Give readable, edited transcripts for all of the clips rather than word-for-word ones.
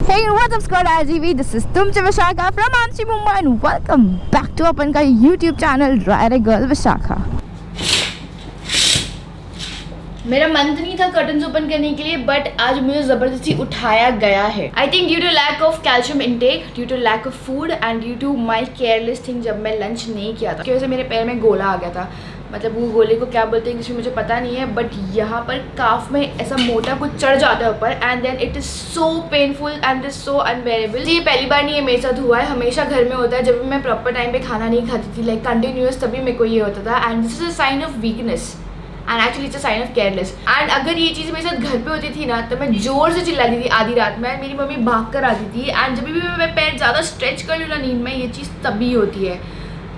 Hey, what's up squad RGV? This is तुमसे Vishakha from Amchi Mumbai and welcome back to अपन का YouTube channel Rare Girl Vishakha. मेरा मन तो नहीं था कर्टन्स ओपन करने के लिए, बट आज मुझे ज़बरदस्ती उठाया गया है। I think due to lack of calcium intake, due to lack of food and due to my careless thing. जब मैं लंच नहीं किया था, की वजह से मेरे पैर में गोला आ गया था। मतलब वो गोले को क्या बोलते हैं, मुझे पता नहीं है, बट यहाँ पर काफ में ऐसा मोटा कुछ चढ़ जाता है ऊपर and then it is so painful and is so unbearable. ये पहली बार नहीं है मेरे साथ हुआ है, हमेशा घर में होता है। जब भी मैं प्रॉपर टाइम पे खाना नहीं खाती थी, लाइक कंटिन्यूअस, तभी मेरे को ये होता था। And this is a sign of weakness and actually it's a sign of careless. And अगर ये चीज़ मेरे साथ घर पे होती थी ना, तो मैं जोर से चिल्लाती थी आधी रात में, मेरी मम्मी भाग कर आती थी। एंड जब भी मैं पैर ज़्यादा स्ट्रेच कर लूँ ना नींद में, ये चीज़ तभी होती है।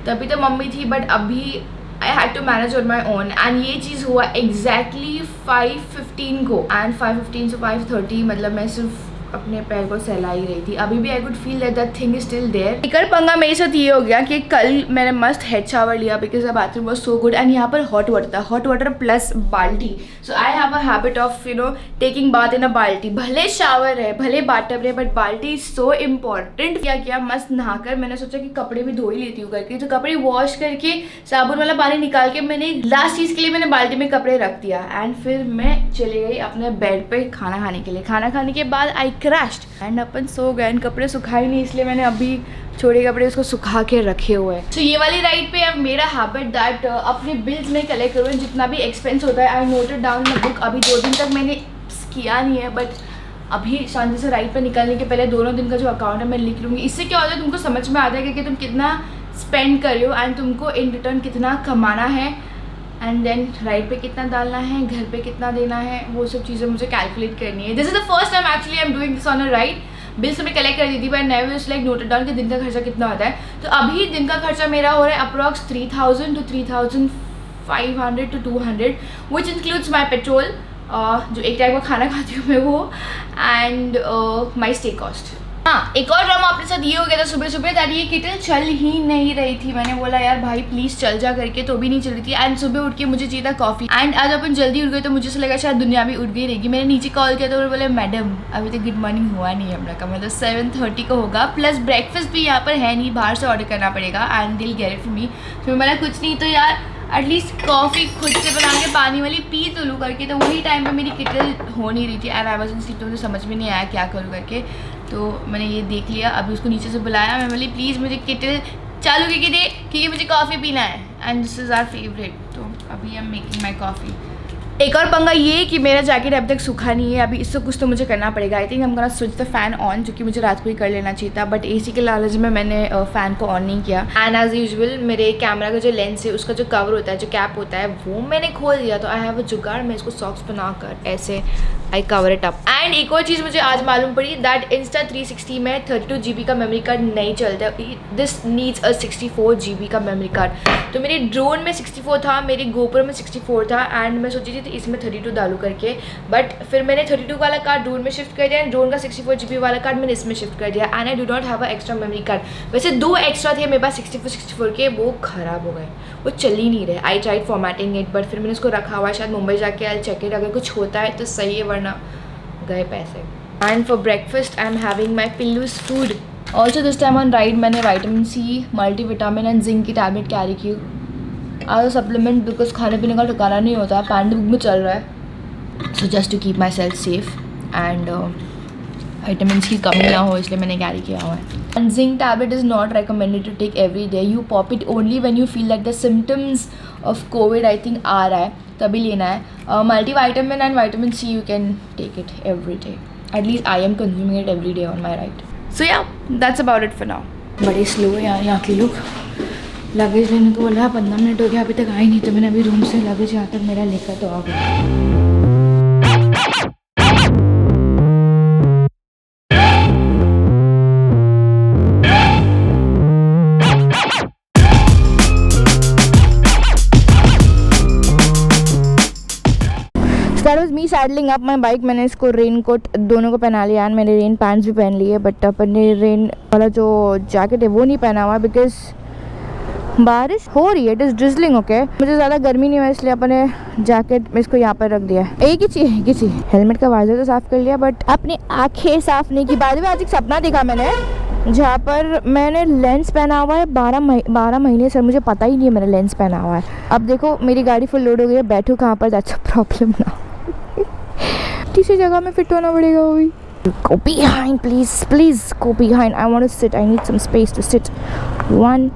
तभी तो मम्मी थी, बट अभी I had to manage on my own. And ये चीज़ हुआ एग्जैक्टली 5:15 को, एंड 5:15 से 5:30 मतलब मैं सिर्फ अपने पैर को सहला ही रही थी। अभी भी I could feel that that thing is still there. एक और पंगा मेरे साथ ये हो गया कि कल मैंने मस्त हेड शावर लिया because the bathroom was so good and यहाँ पर हॉट वाटर था, हॉट वाटर प्लस बाल्टी। So I have a habit of taking bath in a बाल्टी। भले शावर है, भले बाथटब है, बट बाल्टी इज सो इम्पॉर्टेंट। क्या किया, मस्त नहाकर मैंने सोचा कि कपड़े भी धो ही लेती हूँ करके, तो कपड़े वॉश करके साबुन वाला पानी निकाल के मैंने लास्ट चीज़ के लिए मैंने बाल्टी में कपड़े रख दिया। एंड फिर मैं चली गई अपने बेड पे खाना खाने के लिए। खाना खाने के बाद आई क्रैश्ड एंड अपन सो गए एंड कपड़े सुखाए नहीं, इसलिए मैंने अभी छोटे कपड़े उसको सुखा के रखे हुए हैं। तो ये वाली राइड पे अब मेरा हैबिट दैट अपने बिल्स में कलेक्ट करूँ, जितना भी एक्सपेंस होता है I note it down in the book. अभी 2 दिन तक मैंने किया नहीं है, बट अभी शांति से राइड पर निकलने के पहले दोनों दिन का जो अकाउंट है मैं लिख लूँगी। इससे क्या होता है, तुमको समझ में आता है कि तुम कितना स्पेंड कर रहे हो एंड तुमको इन रिटर्न कितना कमाना है, एंड देन राइड पे कितना डालना है, घर पे कितना देना है, वो सब चीज़ें मुझे कैलकुलेट करनी है। This is the first time actually I am doing this on a ride. Bills तो मैं कलेक्ट कर दी थी, but never is like noted down कि दिन का खर्चा कितना होता है। तो अभी दिन का खर्चा मेरा हो रहा है approx 3,000 to 3,500 to 200, which includes my petrol, जो एक टाइम का खाना खाती हूँ मैं वो, एंड माई स्टे कॉस्ट। हाँ, एक और ड्रामा अपने साथ ये हो गया था सुबह सुबह दैट ये किटल चल ही नहीं रही थी। मैंने बोला यार भाई प्लीज़ चल जा करके, तो भी नहीं चल रही थी। एंड सुबह उठ के मुझे चाहिए था कॉफ़ी, एंड आज अपन जल्दी उठ गए तो मुझे ऐसा लगा शायद दुनिया भी उठ गई रहेगी। मैंने नीचे कॉल किया तो वो बोले मैडम अभी तक गुड मॉर्निंग हुआ नहीं है हम लोग का, मतलब 7:30 को होगा, प्लस ब्रेकफास्ट भी यहाँ पर है नहीं, बाहर से ऑर्डर करना पड़ेगा एंड दिल गेट इट फॉर मी। तो मैंने कुछ नहीं तो यार एटलीस्ट कॉफ़ी खुद से बना के पानी वाली पी तो लूँ करके, तो वही टाइम पे मेरी किटल हो नहीं रही थी and I was in sleep. तो मुझे समझ में नहीं आया क्या करूँ करके, तो मैंने ये देख लिया। अभी उसको नीचे से बुलाया, मैं बोली प्लीज़ मुझे किटल चालू करके दे क्योंकि मुझे कॉफ़ी पीना है and this is our favourite. तो अभी I am making my coffee. एक और पंगा ये कि मेरा जैकेट अभी तक सूखा नहीं है, अभी इससे कुछ तो मुझे करना पड़ेगा। आई थिंक हम gonna switch the fan on, जो कि मुझे रात को ही कर लेना चाहिए था, बट एसी के लालच में मैंने फ़ैन को ऑन नहीं किया। एंड एज यूजुअल मेरे कैमरा का जो लेंस है उसका जो कवर होता है, जो कैप होता है, वो मैंने खोल दिया। तो आई हैव अ जुगाड़, मैं इसको सॉक्स बनाकर ऐसे I cover it up. And एक और चीज़ मुझे आज मालूम पड़ी दैट Insta360 में 32 GB का मेमोरी कार्ड नहीं चलता है, दिस नीड्स अ 64 GB का मेमोरी कार्ड। तो मेरे ड्रोन में 64 था, मेरे गोप्रो में 64 था, एंड मैं सोची थी इसमें 32 डालूँ करके, बट फिर मैंने 32 वाला कार्ड ड्रोन में शिफ्ट कर दिया एंड ड्रोन का 64 GB वाला कार्ड मैंने इसमें शिफ्ट कर दिया। And I do not have a extra memory card. वैसे 2 एक्स्ट्रा थे मेरे पास 64 के, वो ख़राब हो गए, वो चल ही नहीं रहे। I tried formatting it, but फिर मैंने उसको रखा हुआ है, शायद मुंबई जाके आई चेक इट, अगर कुछ होता है तो सही है, वरना गए पैसे। And for breakfast I am having my पिल्लूज food. Also this time on ride मैंने vitamin C, multivitamin and zinc की टैबलेट कैरी की आज सप्लीमेंट, बिकॉज खाने पीने का ठिकाना नहीं होता, पैंडमिक में चल रहा है। So just to keep myself safe and vitamin की कमी ना हो, इसलिए मैंने कैरी किया हुआ है। And zinc tablet is not recommended to take every day, you pop it only when you feel that the symptoms of covid I think आ रहा है, तभी लेना है। Multi vitamin and vitamin C you can take it every day, at least I am consuming it every day on my ride. So yeah that's about it for now. बड़े slow है यार यहाँ के लोग। लगेज लेने को बोल रहा है, 15 मिनट हो गया अभी तक आई नहीं, तो मैंने अभी रूम से लगेज यहाँ तक मेरा लेकर तो आ गया। That was me saddling up my bike. मैंने इसको रेन कोट दोनों को पहना लिया एंड मैंने रेन पैंट्स भी पहन लिए, बट अपन ने रेन वाला जो जैकेट है वो नहीं पहना हुआ बिकॉज बारिश हो रही है, इट इज ड्रिजलिंग। ओके, मुझे ज्यादा गर्मी नहीं है इसलिए अपने जैकेट में इसको यहाँ पर रख दिया है। एक ही चीज हेलमेट का वाइजर तो साफ कर लिया, बट अपनी आंखें साफ नहीं की। बाद में आज एक सपना देखा मैंने जहाँ पर मैंने लेंस पहना हुआ है 12 महीने से, मुझे पता ही नहीं है मैंने लेंस पहना हुआ है। अब देखो मेरी गाड़ी फुल लोड हो गई है, बैठूँ कहाँ पर, दैट्स अ प्रॉब्लम ना। किसी जगह में फिट होना पड़ेगा वो भी। Go behind, please go behind. I want to sit. I need some space to sit. One.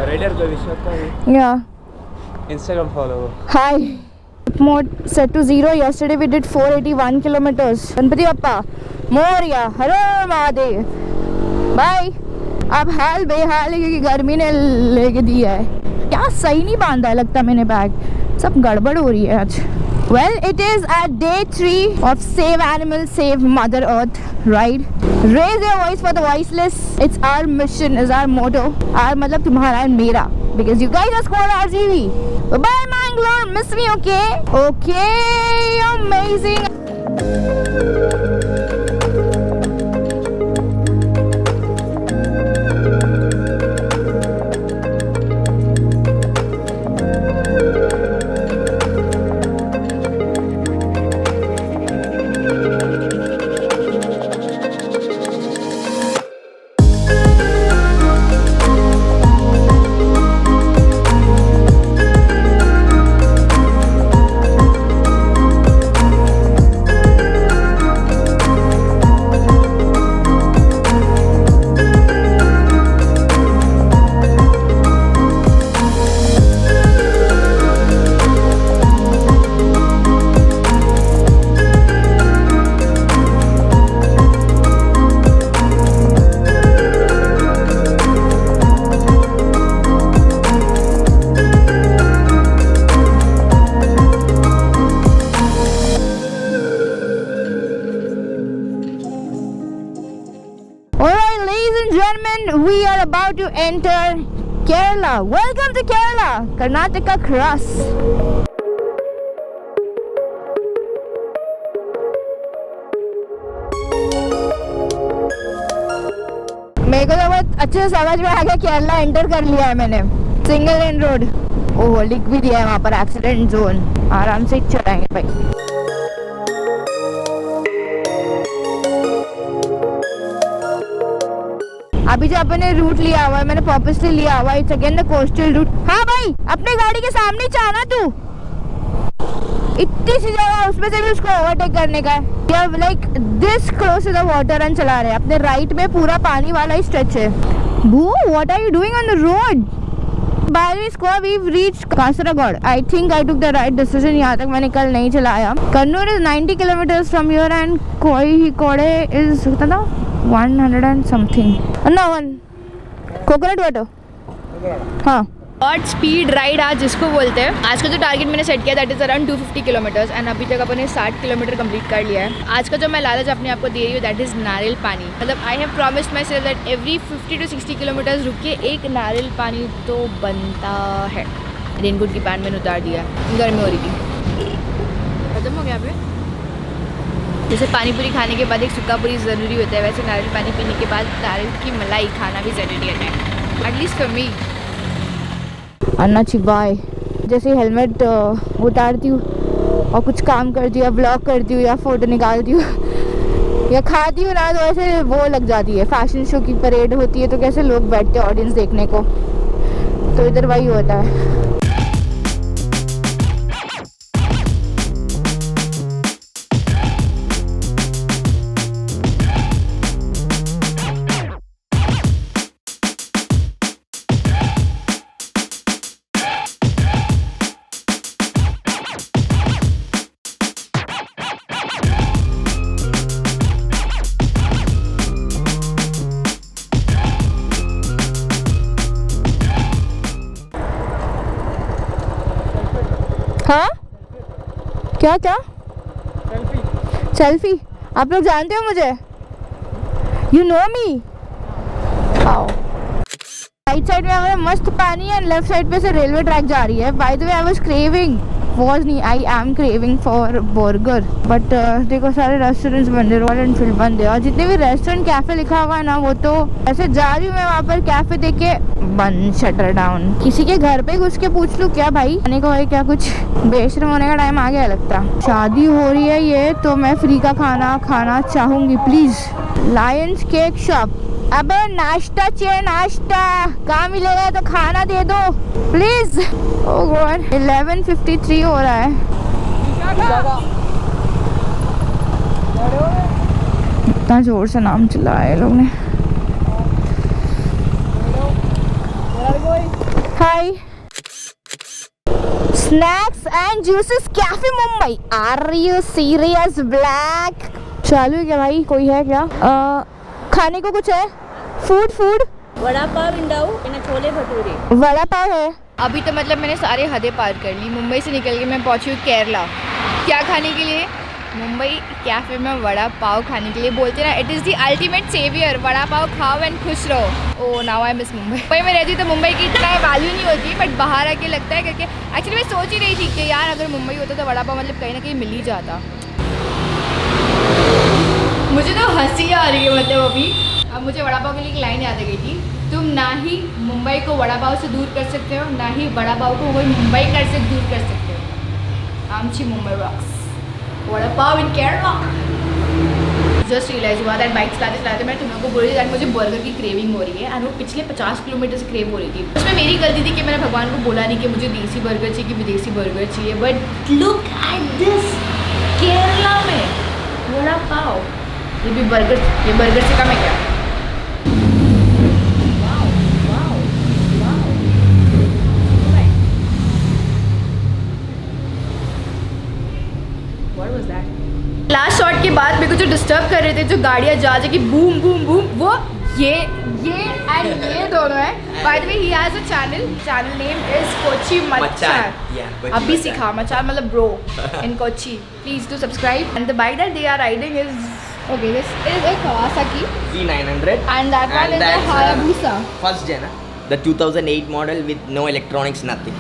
Radar का विषय था ये. Yeah. Instagram follow. Hi. Mode set to 0. Yesterday we did 481 kilometers. Ganpati Bappa Moriya, her her Mahadev. Bye. अब हाल बेहाल है क्योंकि गर्मी ने लेके दिया है। क्या सही नहीं बांधा है लगता मैंने बैग, सब गड़बड़ हो रही है आज। Well, it is at day 3 of Save Animals, Save Mother Earth ride. Raise your voice for the voiceless. It's our mission, is our motto. Our मतलब तुम्हारा and मेरा. Because you guys are squad RGV. Bye Mangalore, miss me, okay? Okay, amazing. We are about to enter Kerala. Welcome to Kerala, Karnataka cross. मेरे को तो बहुत अच्छे से समझ में आ गया, केरला एंटर कर लिया है मैंने। सिंगल लेन रोड, ओह लिख भी दिया है वहाँ पर एक्सीडेंट जोन। आराम से चलाएंगे भाई। अभी जो अपने रूट लिया हुआ है, मैंने पर्पसली लिया हुआ है, it's again the coastal route. हाँ भाई, अपने गाड़ी के सामने चाहना तू, इतनी सी जगह उसमें से भी उसको ओवरटेक करने का है। जब like this close to the water run चला रहे हैं, अपने राइट में पूरा पानी वाला ही स्ट्रेच है। Boo, what are you doing on the road? By the squad, we've reached Kasaragod. I think I took the right decision. यहाँ तक मैंने कल नहीं चलाया। Kannur is 90 kilometers from here and कोड़े is कितना 100 and something. No one. Coconut water. हाँ। Hot speed ride आज जिसको बोलते हैं। आज का जो टारगेट मैंने सेट किया that is around 250 kilometres and अभी तक अपन ने 60 किलोमीटर कंप्लीट कर लिया है। आज का जो मैं लालच अपने आपको दे रही हूँ दैट इज़ नारियल पानी। मतलब I have promised my self that every 50 to 60 kilometres रुक के एक नारियल पानी तो बनता है। रेनकोट की पैंट मैंने उतार दिया, गर्मी हो रही थी, खत्म हो गया पे। जैसे पानी पूरी खाने के बाद एक सूखा पूरी ज़रूरी होता है, वैसे नारियल पानी पीने के बाद नारियल की मलाई खाना भी ज़रूरी होता है, एटलीस्ट फॉर मी। अन्ना चिबाई जैसे हेलमेट उतारती हूँ और कुछ काम करती हूँ या ब्लॉग करती हूँ या फ़ोटो निकालती हूँ या खाती हूँ ना, तो ऐसे वो लग जाती है। फैशन शो की परेड होती है तो कैसे लोग बैठते हैं ऑडियंस देखने को, तो इधर वही होता है। हाँ क्या क्या सेल्फी? आप लोग जानते हो मुझे, यू नो मी। आओ, राइट साइड में हमारा मस्त पानी है, लेफ्ट साइड पे से रेलवे ट्रैक जा रही है। By the way I was craving was नहीं, I am craving for burger, but देखो सारे रेस्टोरेंट्स बंद है, रॉयल एनफील्ड बंद है, और जितने भी रेस्टोरेंट कैफे लिखा हुआ है ना, वो तो ऐसे जा रही हूँ मैं वहाँ पर कैफे देख के बंद, शटर डाउन। किसी के घर पे घुस के पूछ लूँ क्या भाई खाने को है क्या, कुछ बेशर्म होने का टाइम आ गया लगता। शादी हो रही है ये तो मैं फ्री का खाना खाना चाहूंगी प्लीज। लायंस केक शॉप, अबे नाश्ता चाहिए, नाश्ता कहाँ मिलेगा, तो खाना दे दो प्लीज। ओह गॉड 11:53 हो रहा है। इतना जोर से नाम चिल्लाया लोग ने। Hi, snacks and juices cafe Mumbai, are you serious black? चालू है क्या भाई, कोई है क्या? खाने को कुछ है? फूड वड़ा पाव इंडाऊ, छोले भटूरे। वड़ा पाव है। अभी तो मतलब मैंने सारे हदें पार कर ली। मुंबई से निकल के मैं पहुंची हूँ केरला। क्या खाने के लिए? मुंबई कैफे में वड़ा पाव खाने के लिए। बोलते ना it is the ultimate saviour, vada pav खाओ एंड खुश रहो। Oh now I miss Mumbai. Mumbai में रहती तो मुंबई की इतना वैल्यू नहीं होती, बट बाहर आके लगता है क्योंकि एक्चुअली मैं सोच ही रही थी कि यार अगर मुंबई होता तो वड़ा पाव मतलब कहीं ना कहीं मिल ही जाता। मुझे तो हंसी आ रही है मतलब अभी। अब मुझे वड़ा पाव के लिए एक लाइन याद आ गई थी, तुम ना ही मुंबई को वड़ा पाव से दूर कर सकते हो, ना ही वड़ा पाव को कोई मुंबई कर से दूर कर सकते हो। आमची मुंबई रॉक्स, वड़ा पाव इन केरला। जस्ट रियलाइज हुआ दैट बाइक चलाते मैं तुम लोगों को बोल रही थी मुझे बर्गर की क्रेविंग हो रही है, एंड वो पिछले 50 किलोमीटर से क्रेव हो रही थी। उसमें मेरी गलती थी कि मैंने भगवान को बोला नहीं कि मुझे देसी बर्गर चाहिए कि विदेशी बर्गर चाहिए, but look at this, Kerala में वड़ा पाव, ये भी बर्गर, ये बर्गर से कम है क्या? लास्ट शॉट के बाद मेरे को जो डिस्टर्ब कर रहे थे, जो गाड़ियाँ जा की बूम बूम बूम, वो ये एंड ये दोनों है। By the way he has a channel name is Kochi Machan. अभी सीखा, मचान मतलब bro in Kochi. Please do subscribe. And the bike that they are riding is okay, this is a Kawasaki E900 and that one is a Hayabusa first gen, the 2008 model with no electronics, nothing.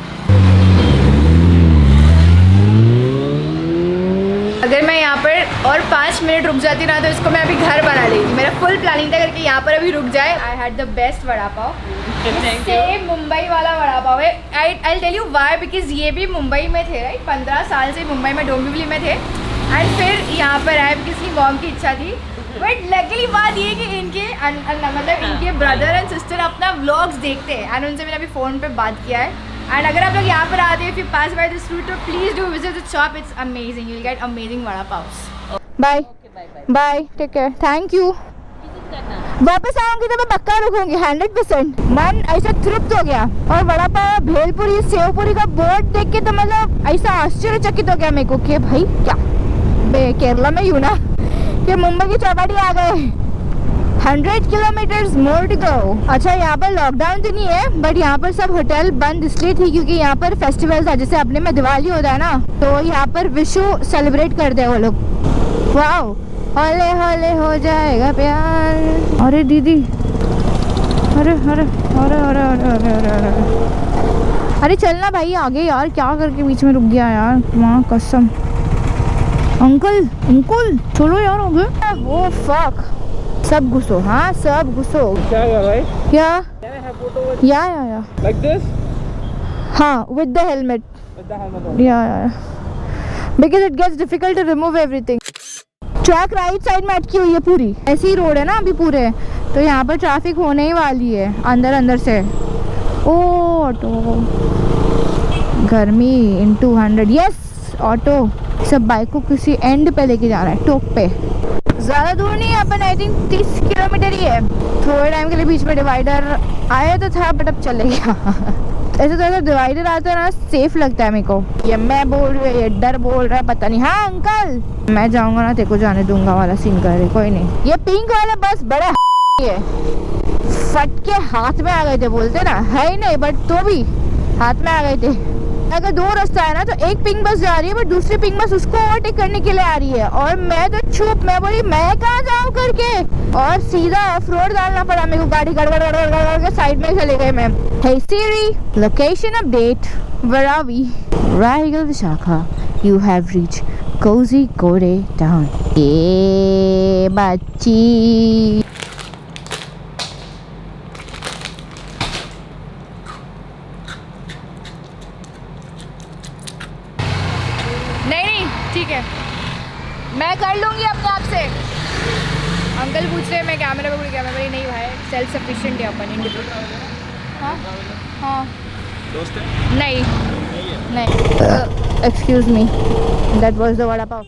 अगर मैं यहाँ पर और 5 minute रुक जाती ना तो इसको मैं अभी घर बना लेती। मेरा फुल प्लानिंग था करके यहाँ पर अभी रुक जाए। I had the best vada pav, same Mumbai वाला वड़ा पाव है। I tell you why, because ये भी मुंबई में थे राइट, 15 साल से मुंबई में डोंबिवली में थे, एंड फिर यहाँ पर आए किसी मॉम की इच्छा थी। बट लकीली बात ये कि इनके मतलब इनके ब्रदर एंड सिस्टर अपना व्लॉग्स देखते हैं, एंड उनसे मैंने अभी फ़ोन पे बात किया है। एंड अगर आप लोग यहाँ पर आते हैं फिर पास बाय दिस रूट, तो please do visit the shop, it's amazing, you will get amazing vada pav. Bye bye, take care, thank you. वापस आऊंगी तो मैं पक्का रुकूंगी 100%। मन ऐसा तृप्त हो गया, और वड़ा पाव भेलपुरी सेवपुरी का बोर्ड देख के तो मतलब ऐसा आश्चर्यचकित हो गया मेरे को कि भाई क्या केरला में यूं ना कि मुंबई की चौपाटी आ गए। 100 किलोमीटर्स मोर टू गो। अच्छा यहाँ पर लॉकडाउन तो नहीं है, बट यहाँ पर सब होटल बंद इसलिए थी क्योंकि यहाँ पर फेस्टिवल था, जैसे अपने में दिवाली होता है ना, तो यहाँ पर विशु सेलिब्रेट करते हैं वो लोग। वाओ, होले होले हो जाएगा प्यार। अरे दीदी, अरे अरे अरे अरे अरे अरे अरे अरे चलना भाई आगे यार, क्या करके बीच में रुक गया यार, माँ कसम। अंकल चलो यार आगे। वो फक, सब घुसो, हाँ सब घुसो। क्या भाई? क्या? या Like this? हाँ, with the helmet. With the helmet on. Yeah. Because it gets difficult to remove everything. Track right side में अटकी हुई है पूरी, ऐसी ही रोड है ना अभी पूरे, तो यहाँ पर ट्रैफिक होने ही वाली है अंदर से। ओ ऑटो, गर्मी इन 200, यस ऑटो। सब बाइक को किसी एंड पे लेके जाना है, टॉप पे। ज़्यादा दूर नहीं है, अपन आई थिंक 30 किलोमीटर ही है। थोड़े टाइम के लिए बीच में डिवाइडर आया तो था, बट अब चले गया। ऐसे तो अगर डिवाइडर आता है ना, सेफ लगता है मेरे को। ये मैं बोल रही हूँ, ये डर बोल रहा है, पता नहीं। हाँ अंकल, मैं जाऊँगा ना तेरे को जाने दूंगा वाला सीन कर रहे, कोई नहीं। ये पिंक वाला बस बड़ा है, फट के हाथ में आ गए थे, बोलते ना है ही नहीं, बट तो भी हाथ में आ गए थे। अगर दो रास्ता है ना, तो एक पिंक बस जा रही है, बट दूसरी पिंक बस उसको ओवरटेक करने के लिए आ रही है, और मैं तो चुप, मैं बोली मैं कहाँ जाऊँ करके, और सीधा ऑफ रोड डालना पड़ा मेरे को। गाड़ी गड़गड़ के साइड में चले गए मैं। Hey Siri, location update, where are we? Radical Visakha, you have reached Kozhikode town. ये बच्ची नहीं ठीक है, मैं कर लूँगी अपने आप से। अंकल पूछ रहे हैं मैं कैमरा पकड़ क्या, मैं बोली नहीं भाई, सेल्फ सफिशिएंट है अपन, इंडिपेंडेंट। हाँ हाँ दोस्त है? नहीं नहीं, excuse me, that was the vada pav.